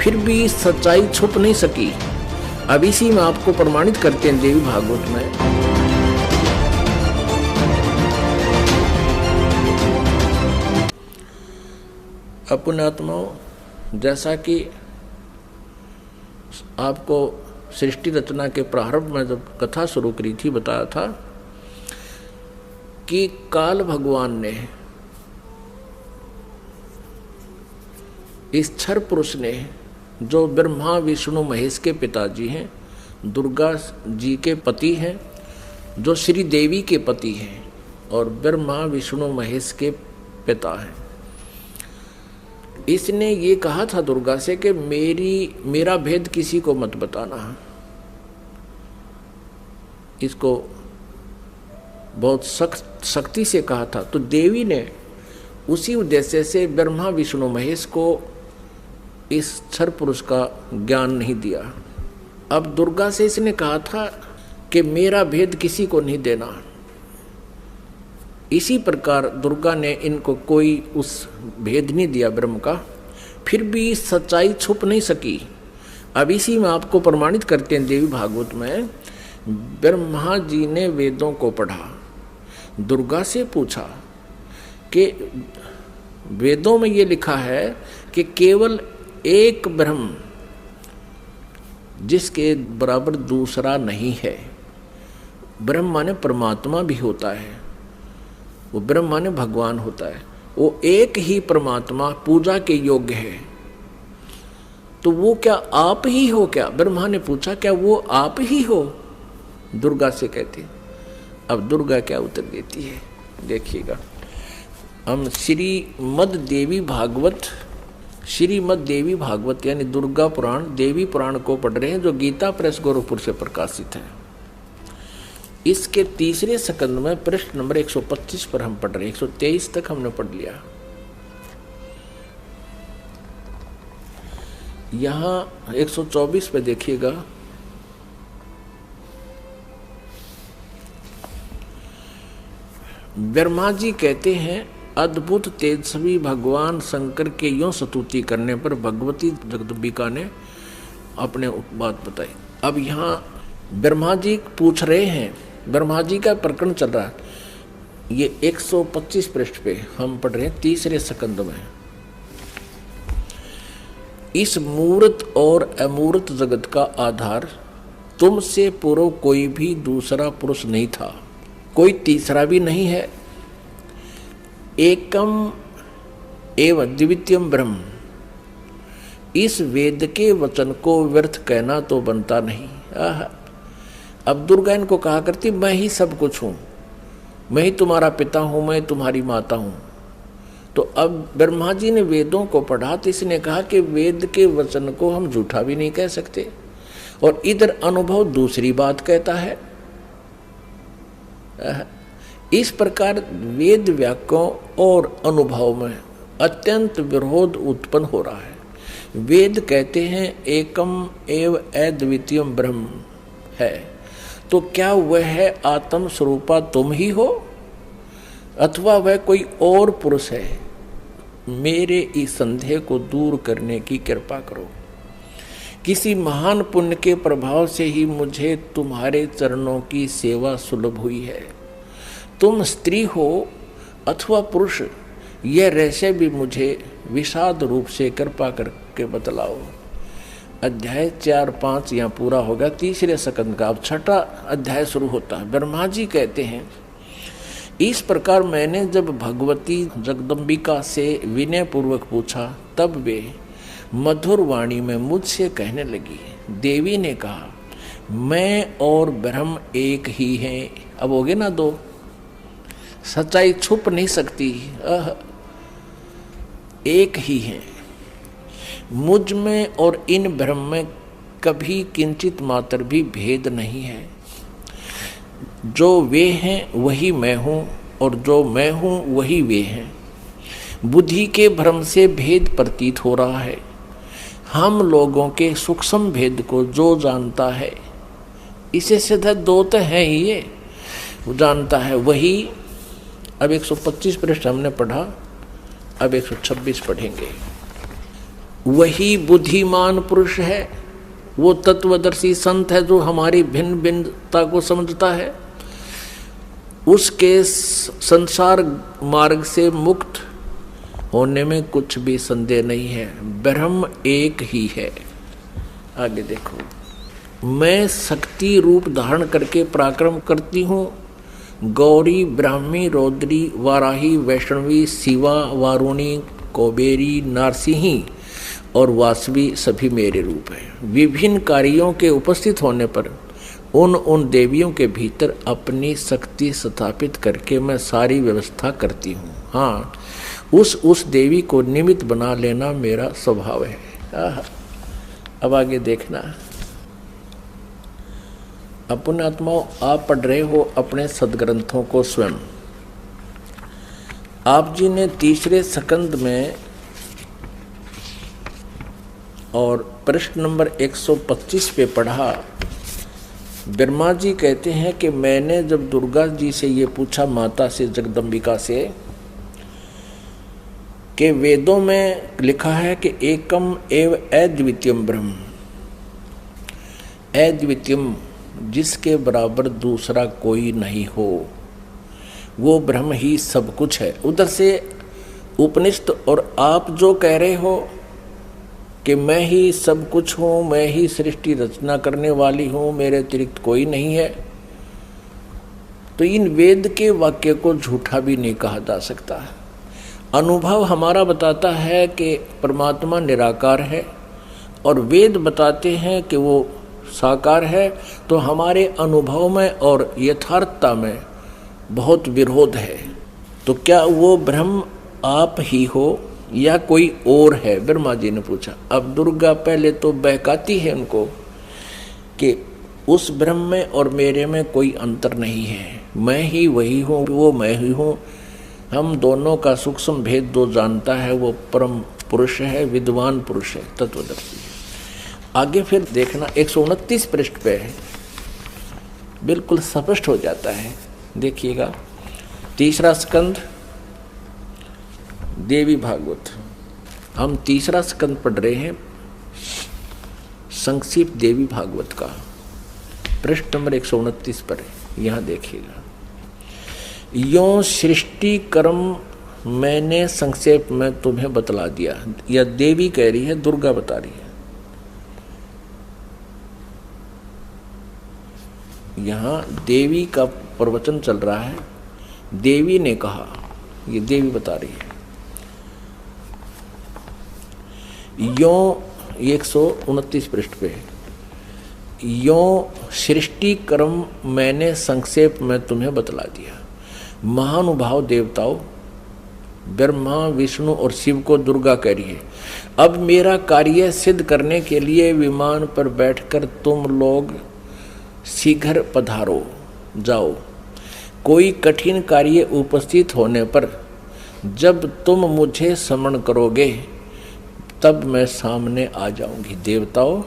फिर भी सच्चाई छुप नहीं सकी। अब इसी में आपको प्रमाणित करते हैं देवी भागवत में। पुण्यात्माओं, जैसा कि आपको सृष्टि रचना के प्रारंभ में जब कथा शुरू करी थी बताया था कि काल भगवान ने, इस क्षर पुरुष ने, जो ब्रह्मा विष्णु महेश के पिताजी हैं, दुर्गा जी के पति हैं, जो श्री देवी के पति हैं और ब्रह्मा विष्णु महेश के पिता हैं, इसने ये कहा था दुर्गा से कि मेरा भेद किसी को मत बताना। इसको बहुत सख्ती से कहा था। तो देवी ने उसी उद्देश्य से ब्रह्मा विष्णु महेश को इस क्षर पुरुष का ज्ञान नहीं दिया। अब दुर्गा से इसने कहा था कि मेरा भेद किसी को नहीं देना। इसी प्रकार दुर्गा ने इनको कोई उस भेद नहीं दिया ब्रह्म का, फिर भी सच्चाई छुप नहीं सकी। अब इसी में आपको प्रमाणित करते हैं देवी भागवत में। ब्रह्मा जी ने वेदों को पढ़ा, दुर्गा से पूछा कि वेदों में ये लिखा है कि केवल एक ब्रह्म जिसके बराबर दूसरा नहीं है। ब्रह्म माने परमात्मा भी होता है, वो ब्रह्म माने भगवान होता है, वो एक ही परमात्मा पूजा के योग्य है। तो वो क्या आप ही हो क्या? ब्रह्मा ने पूछा, क्या वो आप ही हो? दुर्गा से कहती। अब दुर्गा क्या उत्तर देती है देखिएगा। हम श्रीमद् देवी भागवत यानी दुर्गा पुराण, देवी पुराण को पढ़ रहे हैं, जो गीता प्रेस गोरखपुर से प्रकाशित है। इसके तीसरे स्कंद में पृष्ठ नंबर 125 पर हम पढ़ रहे हैं। 123 तक हमने पढ़ लिया। यहां 124 पे देखिएगा। ब्रह्मा जी कहते हैं, अद्भुत तेजस्वी भगवान शंकर के यों स्तुति करने पर भगवती जगदम्बिका ने अपने बात बताई। अब यहाँ ब्रह्मा जी पूछ रहे हैं, ब्रह्मा जी का प्रकरण चल रहा है। ये 125 पृष्ठ पे हम पढ़ रहे हैं तीसरे स्कंद में। इस मूर्त और अमूर्त जगत का आधार तुमसे पूर्व कोई भी दूसरा पुरुष नहीं था, कोई तीसरा भी नहीं है। एकम एव द्वितीयम ब्रह्म। इस वेद के वचन को व्यर्थ कहना तो बनता नहीं। अब दुर्गा इनको कहा करती, मैं ही सब कुछ हूँ, मैं ही तुम्हारा पिता हूँ, मैं तुम्हारी माता हूँ। तो अब ब्रह्मा जी ने वेदों को पढ़ा तो इसने कहा कि वेद के वचन को हम झूठा भी नहीं कह सकते, और इधर अनुभव दूसरी बात कहता है। इस प्रकार वेद वाक्यों और अनुभव में अत्यंत विरोध उत्पन्न हो रहा है। वेद कहते हैं एकम एव अद्वितीयम ब्रह्म है, तो क्या वह है आत्म स्वरूपा तुम ही हो अथवा वह कोई और पुरुष है? मेरे इस संदेह को दूर करने की कृपा करो। किसी महान पुण्य के प्रभाव से ही मुझे तुम्हारे चरणों की सेवा सुलभ हुई है। तुम स्त्री हो अथवा पुरुष, यह रहस्य भी मुझे विषाद रूप से कृपा करके बतलाओ। अध्याय 4-5 यहाँ पूरा होगा तीसरे स्कंद का। अब छठा अध्याय शुरू होता है। ब्रह्मा जी कहते हैं, इस प्रकार मैंने जब भगवती जगदम्बिका से विनय पूर्वक पूछा, तब वे मधुर वाणी में मुझसे कहने लगी। देवी ने कहा, मैं और ब्रह्म एक ही हैं। अब हो गए ना दो, सच्चाई छुप नहीं सकती, एक ही हैं। मुझ में और इन ब्रह्म में कभी किंचित मात्र भी भेद नहीं है। जो वे हैं वही मैं हूँ, और जो मैं हूँ वही वे हैं। बुद्धि के भ्रम से भेद प्रतीत हो रहा है। हम लोगों के सूक्ष्म भेद को जो जानता है, इसे सीधा दो तो है ही, ये जानता है वही। अब 125 पृष्ठ हमने पढ़ा, अब 126 पढ़ेंगे। वही बुद्धिमान पुरुष है, वो तत्वदर्शी संत है जो हमारी भिन्न भिन्नता को समझता है। उसके संसार मार्ग से मुक्त होने में कुछ भी संदेह नहीं है। ब्रह्म एक ही है। आगे देखो, मैं शक्ति रूप धारण करके पराक्रम करती हूँ। गौरी, ब्राह्मी, रौद्री, वाराही, वैष्णवी, शिवा, वारुणी, कुबेरी, नारसिंही और वासवी सभी मेरे रूप हैं। विभिन्न कार्यों के उपस्थित होने पर उन देवियों के भीतर अपनी शक्ति स्थापित करके मैं सारी व्यवस्था करती हूँ। हाँ, उस देवी को निमित्त बना लेना मेरा स्वभाव है। अब आगे देखना। अपने आत्माओं, आप पढ़ रहे हो अपने सदग्रंथों को स्वयं। आप जी ने तीसरे स्कंद में और पृष्ठ नंबर 125 पे पढ़ा। ब्रह्मा जी कहते हैं कि मैंने जब दुर्गा जी से ये पूछा, माता से, जगदम्बिका से, कि वेदों में लिखा है कि एकम एव अद्वितीयम ब्रह्म, अद्वितीयम जिसके बराबर दूसरा कोई नहीं हो, वो ब्रह्म ही सब कुछ है। उधर से उपनिषद और आप जो कह रहे हो कि मैं ही सब कुछ हूँ, मैं ही सृष्टि रचना करने वाली हूँ, मेरे अतिरिक्त कोई नहीं है, तो इन वेद के वाक्य को झूठा भी नहीं कहा जा सकता। अनुभव हमारा बताता है कि परमात्मा निराकार है और वेद बताते हैं कि वो साकार है, तो हमारे अनुभव में और यथार्थता में बहुत विरोध है। तो क्या वो ब्रह्म आप ही हो या कोई और है? ब्रह्मा जी ने पूछा। अब दुर्गा पहले तो बहकाती है उनको कि उस ब्रह्म में और मेरे में कोई अंतर नहीं है, मैं ही वही हूँ, वो मैं ही हूँ। हम दोनों का सूक्ष्म भेद दो जानता है, वो परम पुरुष है, विद्वान पुरुष है, तत्वदर्शी है। आगे फिर देखना 129 पृष्ठ पे है, बिल्कुल स्पष्ट हो जाता है। देखिएगा, तीसरा स्कंद देवी भागवत, हम तीसरा स्कंद पढ़ रहे हैं, संक्षिप्त देवी भागवत का, पृष्ठ नंबर 129 पर है। यहाँ देखिएगा, यों सृष्टि कर्म मैंने संक्षेप में तुम्हें बतला दिया। यह देवी कह रही है, दुर्गा बता रही है। यहाँ देवी का प्रवचन चल रहा है, देवी ने कहा, ये देवी बता रही है। यों 129 पृष्ठ पे है, यों सृष्टि कर्म मैंने संक्षेप में तुम्हें बतला दिया। महानुभाव देवताओं, ब्रह्मा, विष्णु और शिव को दुर्गा कह रही है, अब मेरा कार्य सिद्ध करने के लिए विमान पर बैठकर तुम लोग शीघ्र पधारो जाओ। कोई कठिन कार्य उपस्थित होने पर जब तुम मुझे स्मरण करोगे तब मैं सामने आ जाऊंगी। देवताओं,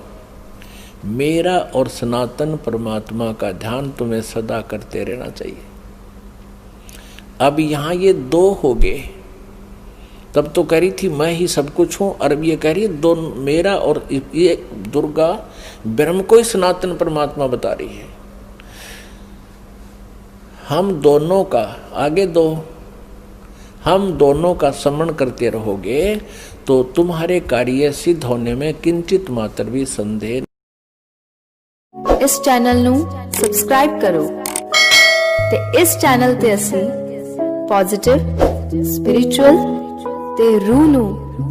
मेरा और सनातन परमात्मा का ध्यान तुम्हें सदा करते रहना चाहिए। अब यहाँ ये दो हो गए, तब तो कह रही थी मैं ही सब कुछ हूँ, और अब ये कह रही है दो, मेरा और ये दुर्गा ब्रह्म को ही सनातन परमात्मा बता रही है। हम दोनों का आगे दो, हम दोनों का स्मरण करते रहोगे तो तुम्हारे कार्य सिद्ध होने में किंचित मात्र भी संदेह। इस चैनल नू सब्सक्राइब करो ते इस चैनल ते असी पॉजिटिव, स्पिरिचुअल ते रूह नू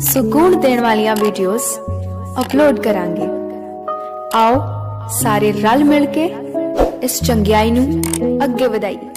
सुकून देने वालियां वीडियोस अपलोड करांगे। आओ सारे रल मिल के इस चंगियाई नू अगे वधाइए।